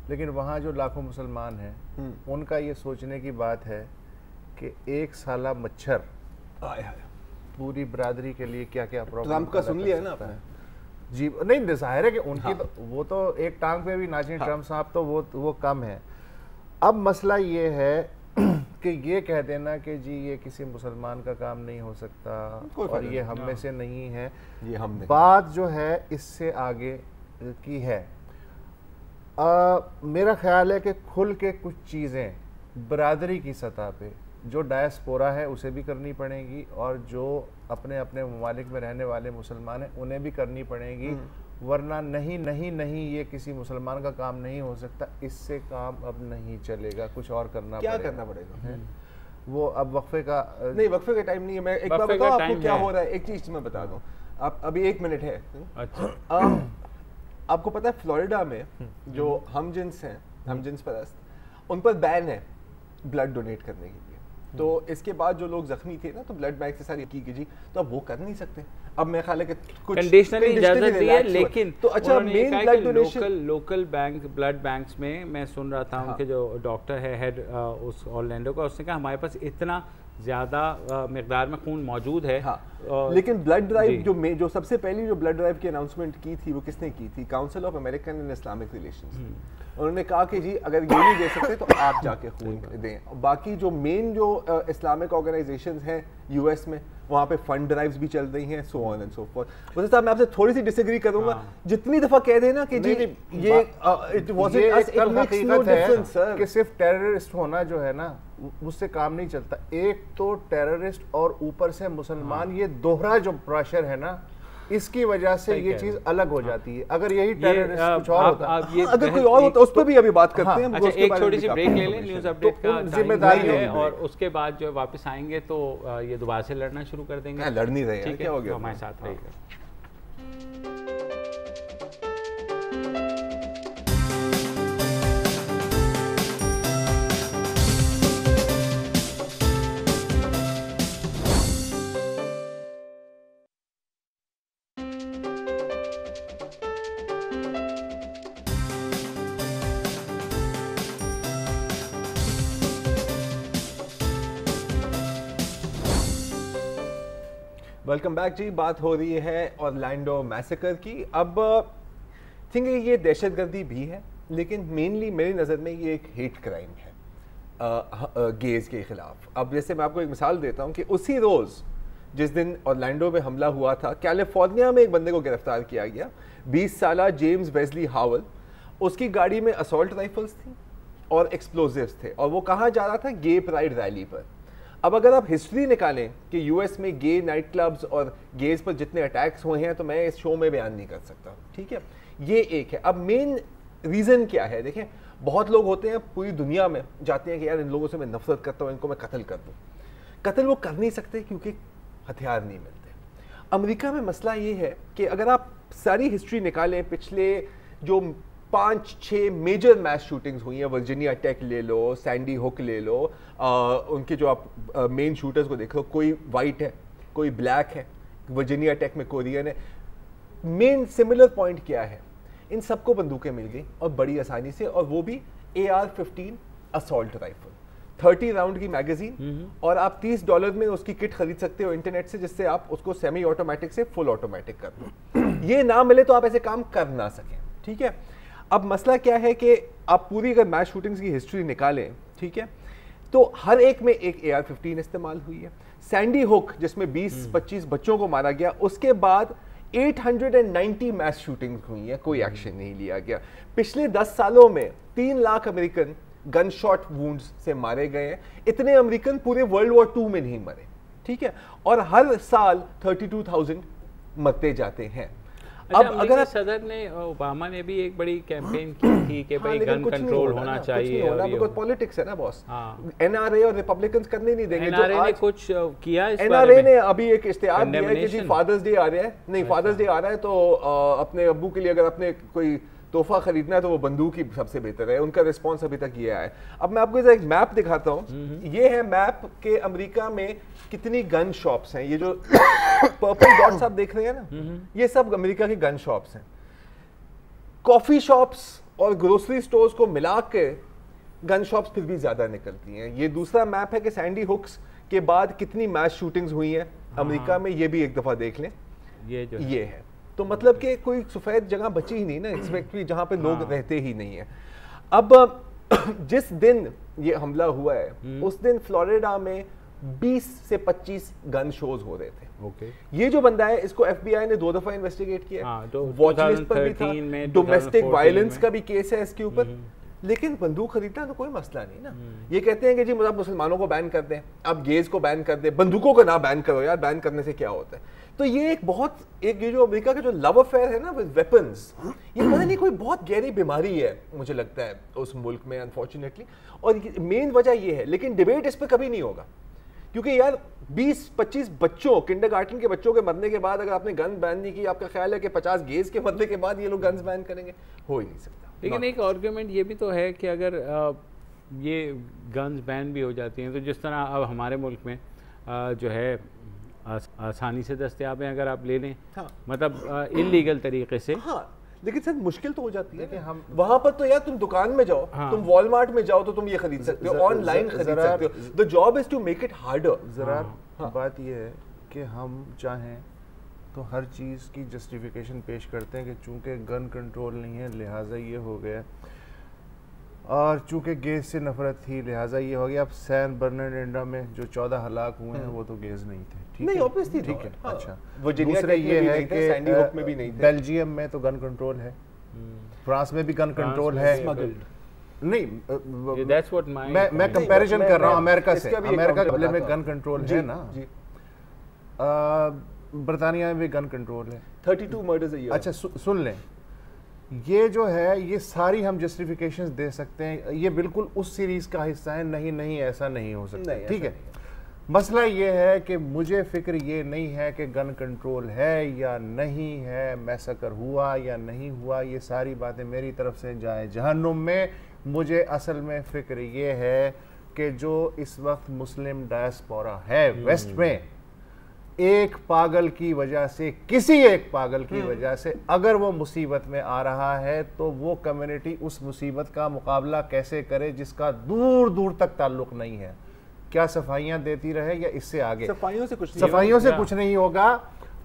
लेकिन वहाँ जो लाखों मुसलमान हैं उनका ये सोचने की बात है कि एक साला मच्छर पूरी बरादरी के लिए क्या क्या प्रॉब्लम। ट्रम्प का सुन लिया है ना आपने? जी नहीं, जाहिर है कि उनकी तो वो तो एक टांग पे भी नाचें ट्रम्प साहब, तो वो कम है। अब मसला ये है कि ये कह देना कि जी ये किसी मुसलमान का काम नहीं हो सकता और ये हम में से नहीं है, ये हम बात जो है इससे आगे की है। मेरा ख्याल है कि खुल के कुछ चीज़ें बरादरी की सतह पे जो डायस्पोरा है उसे भी करनी पड़ेगी, और जो अपने अपने ममालिक में रहने वाले मुसलमान हैं उन्हें भी करनी पड़ेगी, वरना नहीं ये किसी मुसलमान का काम नहीं हो सकता, इससे काम अब नहीं चलेगा, कुछ और करना पड़ेगा। वो अब वक्फे का नहीं, वक्फे का टाइम नहीं है। मैं एक बार वक्फे का बताऊं आपको टाइम क्या है। हो रहा है, एक चीज मैं बता दूं। आप अभी 1 मिनट है। अच्छा। आपको पता है फ्लोरिडा में जो हमजिन्स हैं, हमजिन्स परस्त, उन पर बैन है ब्लड डोनेट करने के लिए। तो इसके बाद जो लोग जख्मी थे ना, तो ब्लड बैंक से सारी की जी, तो अब वो कर नहीं सकते। अब मैं ख्याल है कि कुछ कंडीशनली इजाजत दी है, relax हुआ। लेकिन तो अच्छा, main blood donation local bank blood banks में मैं सुन रहा था, उनके जो डॉक्टर है हेड उस ऑरलैंडो का, उसने कहा हमारे पास इतना ज़्यादा मिकदार में खून मौजूद है। हाँ, लेकिन ब्लड ड्राइव जो सबसे पहली जो ब्लड ड्राइव की अनाउंसमेंट की थी, वो किसने की थी? Council of American and Islamic relations. उन्होंने कहा कि जी अगर ये नहीं दे सकते तो आप जाके खून दें। बाकी जो मेन जो इस्लामिक ऑर्गेनाइजेशंस हैं यूएस में, वहाँ पे फंड ड्राइव्स भी चल रही हैं, so on and so forth. वैसे साहब मैं आपसे थोड़ी सी डिसएग्री करूंगा। जितनी दफा कह देना कि जी ये it wasn't us, it makes no difference sir, कि सिर्फ टेररिस्ट होना जो है ना उससे काम नहीं चलता। एक तो टेररिस्ट और ऊपर से मुसलमान, ये दोहरा जो प्रेशर है ना, इसकी वजह से ये चीज अलग हो जाती है। अगर यही टेररिस्ट कुछ और होता, अगर कोई और होता, उस पर भी अभी बात करते हैं। अच्छा, एक छोटी सी ब्रेक ले लें, न्यूज़ अपडेट का जिम्मेदारी है, और उसके बाद जो वापस आएंगे तो ये दोबारा से लड़ना शुरू कर देंगे। लड़ नहीं रहे, ठीक क्या हो है, गया? तो हमारे साथ रहिएगा। वेलकम बैक जी। बात हो रही है ऑरलैंडो मैसेकर की। अब थिंक ये दहशतगर्दी भी है, लेकिन मेनली मेरी नज़र में ये एक हेट क्राइम है गेज के खिलाफ। अब जैसे मैं आपको एक मिसाल देता हूँ कि उसी रोज़ जिस दिन ऑरलैंडो में हमला हुआ था, कैलिफोर्निया में एक बंदे को गिरफ्तार किया गया, 20 साला जेम्स वेस्ली हावल। उसकी गाड़ी में असॉल्ट राइफल्स थी और एक्सप्लोजिव्स थे, और वो कहाँ जा रहा था? गे प्राइड रैली पर। अब अगर आप हिस्ट्री निकालें कि यूएस में गे नाइट क्लब्स और गेज पर जितने अटैक्स हुए हैं, तो मैं इस शो में बयान नहीं कर सकता, ठीक है? ये एक है। अब मेन रीज़न क्या है? देखें, बहुत लोग होते हैं पूरी दुनिया में, जाते हैं कि यार इन लोगों से मैं नफरत करता हूँ, इनको मैं कत्ल कर दूँ। कत्ल वो कर नहीं सकते क्योंकि हथियार नहीं मिलते। अमेरिका में मसला ये है कि अगर आप सारी हिस्ट्री निकालें, पिछले जो 5-6 मेजर मैस शूटिंग्स हुई हैं, वर्जीनिया टेक ले लो, सैंडी हुक ले लो, उनके जो आप मेन शूटर्स को देख लो, कोई वाइट है, कोई ब्लैक है, वर्जीनिया टेक में कोरियन है। मेन सिमिलर पॉइंट क्या है? इन सबको बंदूकें मिल गई और बड़ी आसानी से, और वो भी AR-15 असॉल्ट राइफल, 30 राउंड की मैगजीन, और आप $30 में उसकी किट खरीद सकते हो इंटरनेट से, जिससे आप उसको सेमी ऑटोमेटिक से फुल ऑटोमेटिक कर दो। ये ना मिले तो आप ऐसे काम कर ना सकें, ठीक है? अब मसला क्या है कि आप पूरी अगर मैच शूटिंग्स की हिस्ट्री निकालें, ठीक है, तो हर एक में एक AR-15 इस्तेमाल हुई है। सैंडी हुक जिसमें 20-25 बच्चों को मारा गया, उसके बाद 890 मैस शूटिंग्स हुई हैं, कोई एक्शन नहीं लिया गया। पिछले 10 सालों में 3 lakh American gun shot wounds से मारे गए हैं। इतने अमेरिकन पूरे वर्ल्ड वॉर 2 में नहीं मरे, ठीक है? और हर साल 32,000 मरते जाते हैं। अब अगर सदर ने, ओबामा ने भी एक बड़ी कैंपेन की थी कि भाई गन कंट्रोल होना चाहिए, और बिकॉज़ पॉलिटिक्स है ना बॉस। NRA और रिपब्लिकन्स करने नहीं देंगे। NRA ने कुछ किया इस NRA ने अभी एक इश्तिहार दिया है कि जी फादर्स डे आ रहा है, नहीं फादर्स डे आ रहा है तो अपने अब्बू के लिए अगर अपने कोई तोहफा खरीदना है तो वो बंदूक ही सबसे बेहतर है। उनका रिस्पॉन्स अभी तक ये आया है। अब मैं आपको एक मैप दिखाता हूँ। ये है मैप के अमेरिका में कितनी गन शॉप्स हैं। ये जो पर्पल डॉट्स आप देख रहे हैं ना, ये सब अमेरिका की गन शॉप्स हैं। कॉफी शॉप्स और ग्रोसरी स्टोर्स को मिला के गन शॉप्स फिर भी ज्यादा निकलती हैं। ये दूसरा मैप है कि सैंडी हुक्स के बाद कितनी मैस शूटिंग्स हुई हैं अमेरिका में, ये भी एक दफा देख लें। ये है तो मतलब कि कोई सफेद जगह बची ही नहीं ना, एक्सपेक्टली जहां पे लोग रहते ही नहीं है। अब जिस दिन ये हमला हुआ है उस दिन फ्लोरिडा में 20 से 25 गन शोज हो रहे थे। ये जो बंदा है इसको FBI ने 2 दफा इन्वेस्टिगेट किया। वॉच लिस्ट पर भी था, डोमेस्टिक वायलेंस का भी केस है इसके ऊपर। लेकिन बंदूक खरीदना तो कोई मसला नहीं ना। ये कहते हैं कि जी आप मुसलमानों को बैन कर दें, आप गेज को बैन कर दें, बंदूकों को ना बैन करो यार, बैन करने से क्या होता है। तो ये ये जो अमेरिका का जो लव अफेयर है ना विद वेपन्स, ये पता नहीं कोई बहुत गहरी बीमारी है मुझे लगता है उस मुल्क में अनफॉर्चुनेटली। और मेन वजह ये है, लेकिन डिबेट इस पर कभी नहीं होगा, क्योंकि यार 20-25 बच्चों, किंडरगार्टन के बच्चों के मरने के बाद अगर आपने गन बैन नहीं की, आपका ख्याल है कि 50 गेज के मरने के बाद ये लोग गन्स बैन करेंगे? हो ही नहीं सकता। लेकिन एक आर्गुमेंट ये भी तो है कि अगर ये गन्स बैन भी हो जाती हैं तो जिस तरह अब हमारे मुल्क में जो है आसानी से दस्तयाब हैं, अगर आप ले लें, हाँ। मतलब इलीगल तरीके से, हाँ, लेकिन सर मुश्किल तो हो जाती है। हम वहां पर तो यार तुम दुकान में जाओ, हाँ। तुम वॉलमार्ट में जाओ तो तुम ये खरीद सकते हो, ऑनलाइन खरीद सकते हो। The job is to make it harder. जरा बात ये है कि हम चाहें तो हर चीज़ की जस्टिफिकेशन पेश करते हैं कि चूंकि गन कंट्रोल नहीं है लिहाजा ये हो गया, और चूंकि गेज से नफरत थी लिहाजा ये हो गया। अब सैन बर्नार्डिनो में जो 14 हलाक हुए हैं वो तो गेज नहीं थे, ठीक नहीं, है, ऑब्वियसली ठीक है, हाँ। अच्छा। वर्जीनिया दूसरे ये है कि बेल्जियम में तो गन कंट्रोल है, फ्रांस में भी गन कंट्रोल है, नहीं मैं कंपैरिजन कर रहा हूँ अमेरिका से। अमेरिका के में गन कंट्रोल है ना, बरतानिया में भी गन कंट्रोल है, 32 मर्डर्स अ ईयर। अच्छा सुन लें, ये जो है ये सारी हम जस्टिफिकेशंस दे सकते हैं, ये बिल्कुल उस सीरीज का हिस्सा है, नहीं ऐसा नहीं हो सकता, ठीक है। मसला ये है कि मुझे फिक्र ये नहीं है कि गन कंट्रोल है या नहीं है, मैसकर हुआ या नहीं हुआ, ये सारी बातें मेरी तरफ से जाए जहन्नुम में। मुझे असल में फिक्र ये है कि जो इस वक्त मुस्लिम डायस्पोरा है वेस्ट में, एक पागल की वजह से, किसी एक पागल की वजह से अगर वो मुसीबत में आ रहा है तो वो कम्युनिटी उस मुसीबत का मुकाबला कैसे करे जिसका दूर दूर तक ताल्लुक नहीं है। क्या सफाइयाँ देती रहे या इससे आगे? सफाइयों से कुछ नहीं होगा।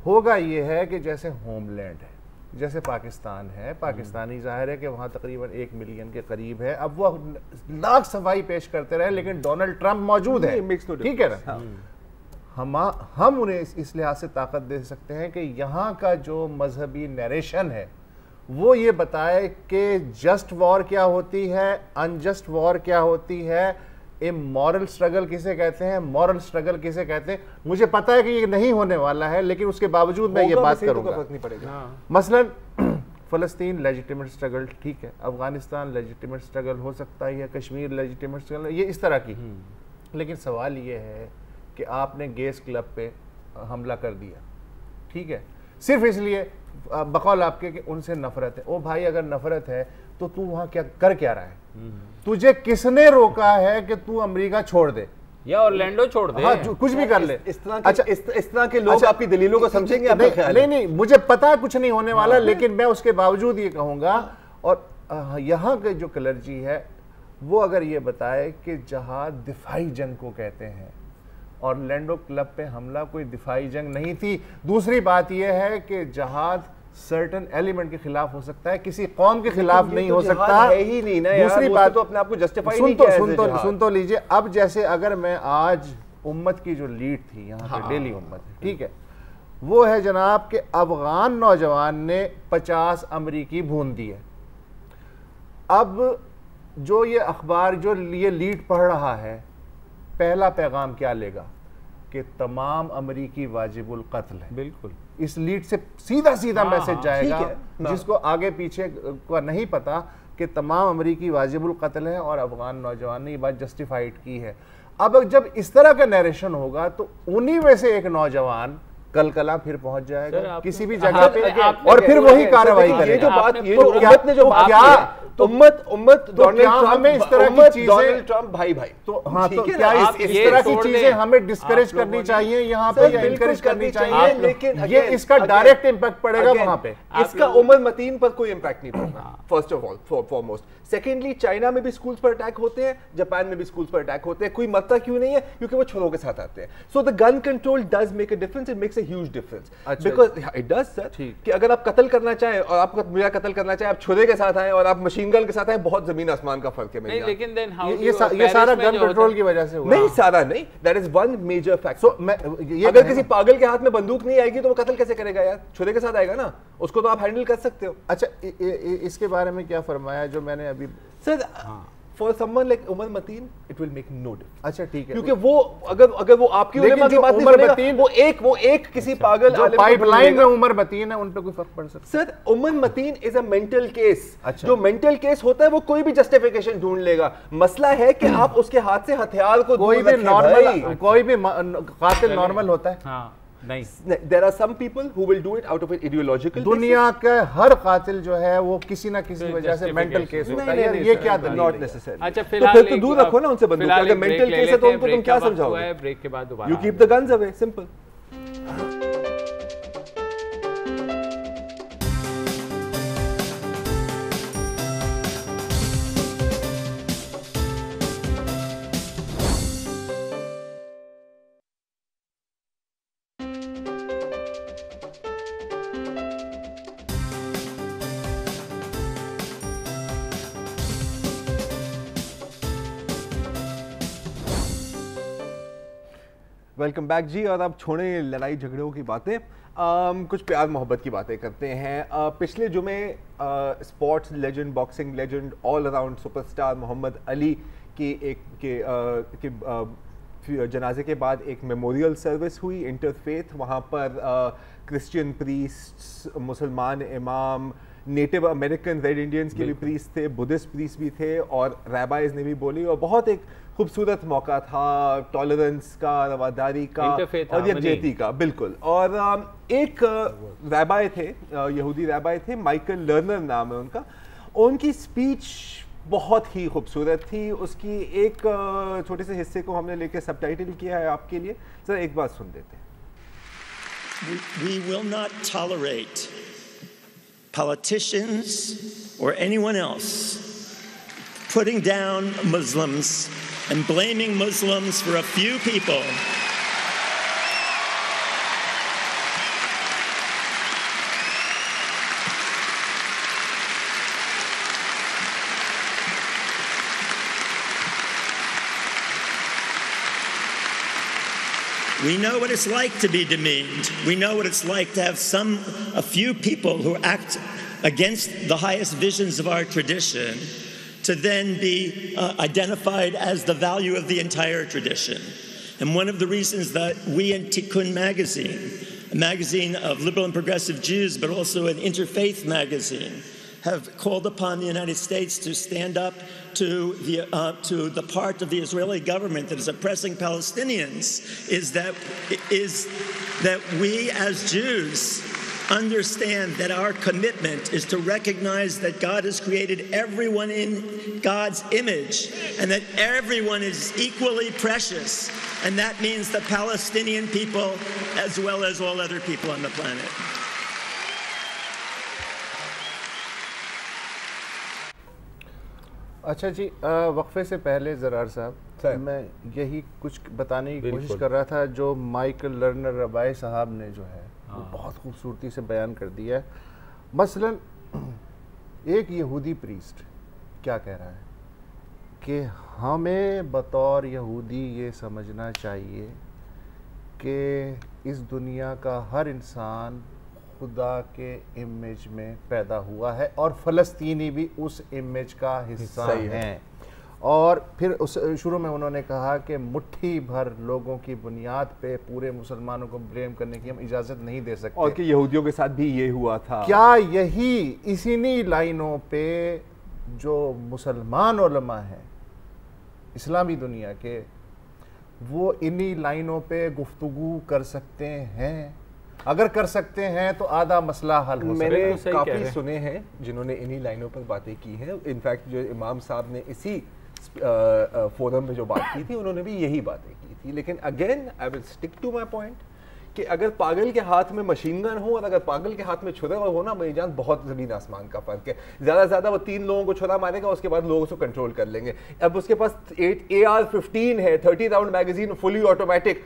होगा ये है कि जैसे होमलैंड है, जैसे पाकिस्तान है, पाकिस्तानी जाहिर है कि वहाँ तकरीबन 1 मिलियन के करीब है, अब वो लाख सफाई पेश करते रहे लेकिन डोनाल्ड ट्रंप मौजूद है, ठीक है ना। हम उन्हें इस लिहाज से ताकत दे सकते हैं कि यहाँ का जो मजहबी नरेशन है वो ये बताए कि जस्ट वॉर क्या होती है, अनजस्ट वॉर क्या होती है, इमोरल स्ट्रगल किसे कहते हैं, मॉरल स्ट्रगल किसे कहते हैं। मुझे पता है कि ये नहीं होने वाला है, लेकिन उसके बावजूद मैं ये बात करूंगा। मसलन फ़लस्तीन लेजिटिमेट स्ट्रगल, ठीक है, अफगानिस्तान लेजिटिमेट स्ट्रगल हो सकता है, कश्मीर लेजिटिमेट स्ट्रगल, ये इस तरह की। लेकिन सवाल ये है कि आपने गेस क्लब पे हमला कर दिया, ठीक है, सिर्फ इसलिए बकौल आपके कि उनसे नफरत है। ओ भाई, अगर नफरत है तो तू वहां क्या रहा है? तुझे किसने रोका है कि तू अमेरिका छोड़ दे या ऑरलैंडो छोड़ दे? हाँ, कुछ भी कर ले। इस तरह के लोग आपकी दलीलों को समझेंगे? नहीं, मुझे पता है कुछ नहीं होने वाला, लेकिन मैं उसके बावजूद ये कहूंगा। और यहाँ के जो कलर्जी है वो अगर ये बताए कि जहाद दिफाई जंग को कहते हैं, ऑरलैंडो क्लब पे हमला कोई दिफाई जंग नहीं थी। दूसरी बात यह है कि जहाद सर्टन एलिमेंट के खिलाफ हो सकता है, किसी कौम के खिलाफ नहीं हो सकता है ही नहीं ना। दूसरी बात तो अपने आप को जस्टिफाई नहीं किया। सुन तो लीजिए, अब जैसे अगर मैं आज उम्मत की जो लीड थी यहाँ पे, डेली उम्मत, ठीक है, वो है जनाब के अफगान नौजवान ने 50 अमरीकी भून दिए। अब जो ये अखबार जो ये लीड पढ़ रहा है, पहला पैगाम क्या लेगा कि तमाम अमरीकी वाजिबुल कत्ल है। बिल्कुल, इस लीड से सीधा मैसेज जाएगा, जिसको आगे पीछे का नहीं पता कि तमाम अमरीकी वाजिबुल कत्ल है और अफगान नौजवान ने ये बात जस्टिफाइड की है। अब जब इस तरह का नरेशन होगा तो उन्हीं में से एक नौजवान कल फिर पहुंच जाएगा किसी भी जगह पे और फिर वही कार्रवाई करेगा। उम्मत डोनाल्ड ट्रंप भाई तो हाँ, तो क्या इस तरह की चीजें हमें डिस्करेज करनी चाहिए यहाँ पे या इनकरेज करनी चाहिए? लेकिन ये इसका डायरेक्ट इम्पैक्ट पड़ेगा वहां पे। इसका उमर मतीन पर कोई इम्पैक्ट नहीं पड़ेगा, first of all foremost. Secondly, China में भी स्कूल्स पर अटैक होते हैं, जापान में भी स्कूल्स पर अटैक होते हैं। कोई मरता क्यों नहीं है? क्योंकि वो छुरों के साथ आते हैं। So the gun control does make a difference, it makes a huge difference, because it does sir कि अगर आप कत्ल करना चाहें और आप मेरा कत्ल करना चाहें, आप छुरे के साथ आए और आप मशीन मशीन गन के साथ आए, बहुत जमीन आसमान का फर्क है। नहीं, लेकिन देन हाउ ये सारा गन कंट्रोल की वजह से हुआ। नहीं, सारा नहीं, that is one major factor. So अगर किसी पागल के हाथ में बंदूक नहीं आएगी तो वो कत्ल कैसे करेगा यार? छुरे के साथ आएगा ना, उसको तो आप हैंडल कर सकते हो। अच्छा, इसके बारे में क्या फरमाया जो मैंने अभी sir? For someone like Omar Mateen it will make no difference. अच्छा ठीक है, क्योंकि वो अगर वो आपकी उलेमा की बात नहीं सुनेगा, वो एक किसी पागल जो पाइपलाइन में उमर मतीन है उन पे कोई फर्क पड़ सकता है? Sir, Omar Mateen is a mental case. अच्छा। जो मेंटल केस होता है वो कोई भी जस्टिफिकेशन ढूंढ लेगा। मसला है कि आप उसके हाथ से हथियार को कोई भी नॉर्मल, कोई भी कातिल नॉर्मल होता है? हाँ, नहीं, there are some people who will do it out of an ideological दुनिया का हर कातिल जो है वो किसी ना किसी वजह से मेंटल केस होता है। यार ये क्या दलील? Not necessary. अच्छा, तो फिलहाल फिर तो दूर रखो ना उनसे बंदूक। अगर मेंटल केस है तो उनको तुम क्या समझाओगे? ब्रेक के बाद दोबारा you keep the guns away, simple. Welcome back जी। और अब छोड़ें लड़ाई झगड़ों की बातें, कुछ प्यार मोहब्बत की बातें करते हैं। पिछले जुमे sports legend, boxing legend, all around superstar Muhammad Ali के जनाजे के बाद एक मेमोरियल सर्विस हुई इंटरफेथ। वहाँ पर क्रिश्चियन प्रीस्ट, मुसलमान इमाम, नेटिव अमेरिकन रेड इंडियंस के भी प्रीस्ट थे, बुद्धिस्ट प्रीस्ट भी थे और रैबाइज ने भी बोली। और बहुत एक खूबसूरत मौका था टॉलरेंस का, रवादारी का और यकजहती का, बिल्कुल। और एक रैबाई थे, यहूदी रैबाई थे, माइकल लर्नर नाम है उनका। उनकी स्पीच बहुत ही खूबसूरत थी। उसकी एक छोटे से हिस्से को हमने लेके सबटाइटल किया है आपके लिए, सर एक बार सुन देते हैं। We will not tolerate politicians or anyone else putting down Muslims and blaming Muslims for a few people. We know what it's like to be demeaned. We know what it's like to have a few people who act against the highest visions of our tradition to then be identified as the value of the entire tradition. And one of the reasons that we in Tikkun magazine, a magazine of liberal and progressive Jews, but also an interfaith magazine, have called upon the United States to stand up to the part of the Israeli government that is oppressing Palestinians, is that we as Jews understand that our commitment is to recognize that God has created everyone in God's image and that everyone is equally precious, and that means the Palestinian people as well as all other people on the planet. अच्छा जी, वक्फे से पहले ज़रार साहब, मैं यही कुछ बताने की कोशिश कर रहा था जो माइकल लर्नर रबाई साहब ने जो है वो बहुत खूबसूरती से बयान कर दिया है। मसलन एक यहूदी प्रीस्ट क्या कह रहा है कि हमें बतौर यहूदी ये समझना चाहिए कि इस दुनिया का हर इंसान खुदा के इमेज में पैदा हुआ है और फ़लस्तीनी भी उस इमेज का हिस्सा हैं। और फिर उस शुरू में उन्होंने कहा कि मुट्ठी भर लोगों की बुनियाद पे पूरे मुसलमानों को ब्लेम करने की हम इजाज़त नहीं दे सकते, और कि यहूदियों के साथ भी ये हुआ था। क्या यही इसी लाइनों पे जो मुसलमान उलमा हैं इस्लामी दुनिया के, वो इन्हीं लाइनों पे गुफ्तगू कर सकते हैं? अगर कर सकते हैं तो आधा मसला हल हो सकता है। मैंने काफ़ी सुने हैं जिन्होंने इन्हीं लाइनों पर बातें की हैं। इनफैक्ट जो इमाम साहब ने इसी फोरम में जो बात की थी उन्होंने भी यही बातें की थी। लेकिन again I will stick to my point कि अगर पागल के हाथ में मशीन गन हो और अगर पागल के हाथ में छुरा हो ना, मेरी जान, बहुत ज़मीन आसमान का फ़र्क है। ज़्यादा से ज़्यादा वो 3 लोगों को छुरा मारेगा, उसके बाद लोगों को कंट्रोल कर लेंगे। अब उसके पास AR-15 है, 30 राउंड मैगजीन, फुली ऑटोमेटिक,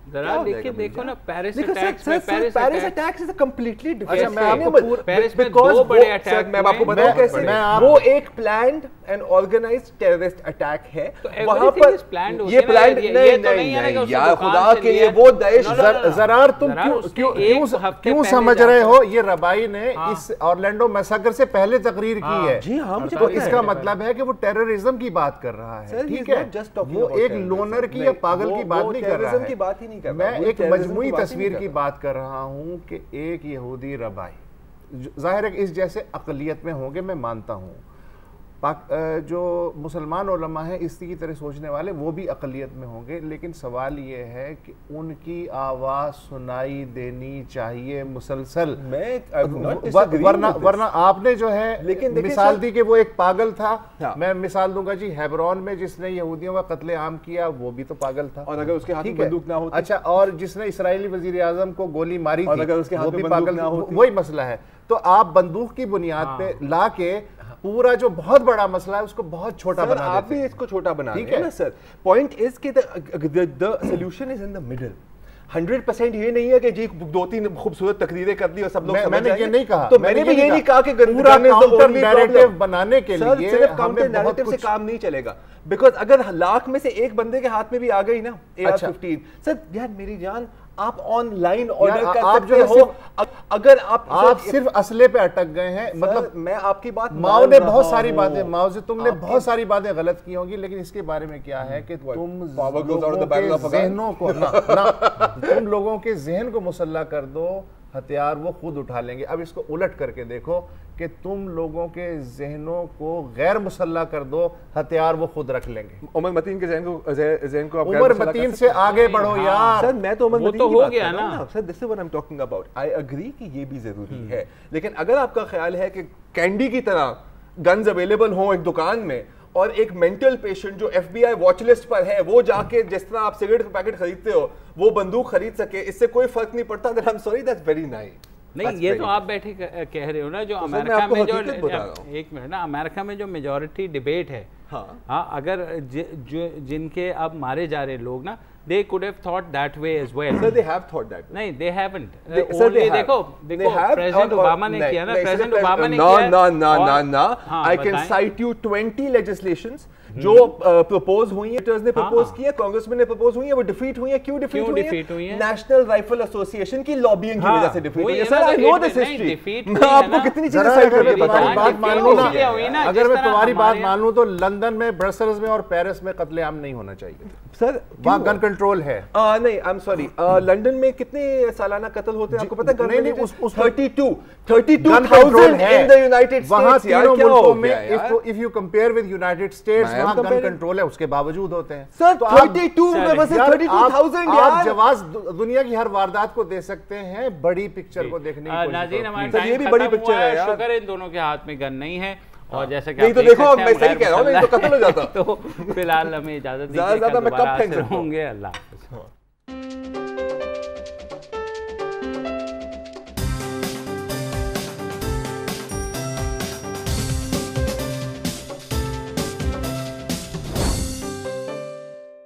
जरा देखिए, देखो ना पेरिस अटैक्स में, Paris attacks is a completely different. अच्छा, मैं आपको पेरिस में 2 बड़े अटैक, मैं आपको बताऊं कैसे, वो एक planned and organised terrorist attack है। वहां पर ये प्लान्ड नहीं यार, खुदा के लिए वो दाइश। ज़रार तुम क्यों समझ रहे हो? ये रबाई ने इस ऑरलैंडो मैसाकर से पहले तकरीर की है। जी हाँ, मुझे तो इसका मतलब है कि वो टेररिज्म की बात कर रहा है, ठीक है? वो एक लोनर की या पागल की बात नहीं कर रहा है, बात ही नहीं कर मैं एक मजमूई तस्वीर की बात कर रहा हूँ कि एक यहूदी रबाई, जाहिर है इस जैसे अक़लियत में होंगे, मैं मानता हूँ। जो मुसलमान उलमा हैं इसी की तरह सोचने वाले, वो भी अक़लियत में होंगे, लेकिन सवाल ये है कि उनकी आवाज़ सुनाई देनी चाहिए मुसलसल। वरना आपने जो है लेकिन मिसाल दी कि वो एक पागल था। हाँ। मैं मिसाल दूंगा जी, हेब्रोन में जिसने यहूदियों का कत्लेआम किया वो भी तो पागल था, और अगर उसके हाथ में बंदूक ना होती। अच्छा, और जिसने इसराइली वज़ीर आज़म को गोली मारी थी, अगर उसके हाथ में बंदूक ना होती, वही मसला है। तो आप बंदूक की बुनियाद पे ला के पूरा जो बहुत बड़ा मसला है उसको बहुत छोटा बना देते हैं। आप भी इसको छोटा बना रहे हैं ना सर। पॉइंट इज कि the solution is in the middle. 100% ये नहीं है कि जी 2-3 खूबसूरत तकरीरें कर दी और सब लोग मैंने ये नहीं कहा, तो मैंने भी ये नहीं कहा कि पूरा काउंटर नैरेटिव बनाने के लिए सिर्फ काउंटर नैरेटिव से काम नहीं चलेगा। बिकॉज अगर लाख में से एक बंदे के हाथ में भी आ गई ना AR-15, सर यार मेरी जान, आप ऑनलाइन ऑर्डर कर सकते हो। अगर आप सिर्फ असले पे अटक गए हैं। मतलब मैं आपकी बात, माओ ने बहुत सारी बातें, माओ ज़ेदुंग ने बहुत सारी बातें गलत की होंगी, लेकिन इसके बारे में क्या है कि तुम लोगों के जहन को मुसल्ला कर दो, हथियार वो खुद उठा लेंगे। अब इसको उलट करके देखो कि तुम लोगों के जहनों को गैर मुसल्ला कर दो, हथियार वो खुद रख लेंगे। उमर मतीन के जहन को उमर मतीन से आगे बढ़ो यार। सर मैं तो उमर मतीन तो की हो बात गया कर रहा हूं ना sir, this is what I am talking about. I agree कि ये भी जरूरी है, लेकिन अगर आपका ख्याल है कि कैंडी की तरह गन्स अवेलेबल हो एक दुकान में, और एक मेंटल पेशेंट जो FBI वॉच लिस्ट पर है वो जाके जिस तरह आप सिगरेट का पैकेट खरीदते हो वो बंदूक खरीद सके, इससे कोई फर्क नहीं पड़ता, that I am sorry, that's very nice. नहीं, ये तो आप बैठे कह रहे हो ना, जो तो अमेरिका में जो एक मिनट ना, अमेरिका में जो मेजॉरिटी डिबेट है, हाँ, अगर जिनके अब मारे जा रहे लोग ना, they could have thought that way as well. Sir, they have thought that way. नहीं, they haven't. Sir, only देखो प्रेसिडेंट ओबामा ने किया ना, प्रेसिडेंट ओबामा ने किया ना। I can cite you 20 legislations जो प्रपोज हुई है, ने प्रपोज किया, कांग्रेसमैन ने प्रपोज हुई है, वो डिफीट हुई है। क्यों डिफीट हुई है? नेशनल राइफल एसोसिएशन की लॉबिंग की वजह से डिफीट हुई है। Sir I know this history, मैं आपको कितनी चीजें साइड करके बताऊं। बात मान लूं ना, अगर मैं तुम्हारी बात मान लूं तो लंदन में, ब्रसेल्स में और पेरिस में कत्लेआम नहीं होना चाहिए सर, वहां गन कंट्रोल है। नहीं, आई एम सॉरी, लंदन में कितने सालाना कत्ल होते हैं आपको पता है? नहीं, 32,000 इन द यूनाइटेड स्टेट्स। तीनों मुल्कों में if you compare with United states, वहां गन कंट्रोल है, उसके बावजूद होते हैं। सर 32,000 आप जवाब दुनिया की हर वारदात को दे सकते हैं, बड़ी पिक्चर को देखने की नाज़रीन, हमारा कोशिश। ये भी बड़ी पिक्चर है यार। शुक्र है इन दोनों के हाथ में गन नहीं है, और जैसा कि नहीं तो देखो, मैं सही कह रहा हूं, नहीं तो कत्ल हो जाता। तो फिलहाल हमें इजाजत दीजिए, ज्यादा मैं कब फेंक सकता हूं। होंगे। अल्लाह हाफ़िज़।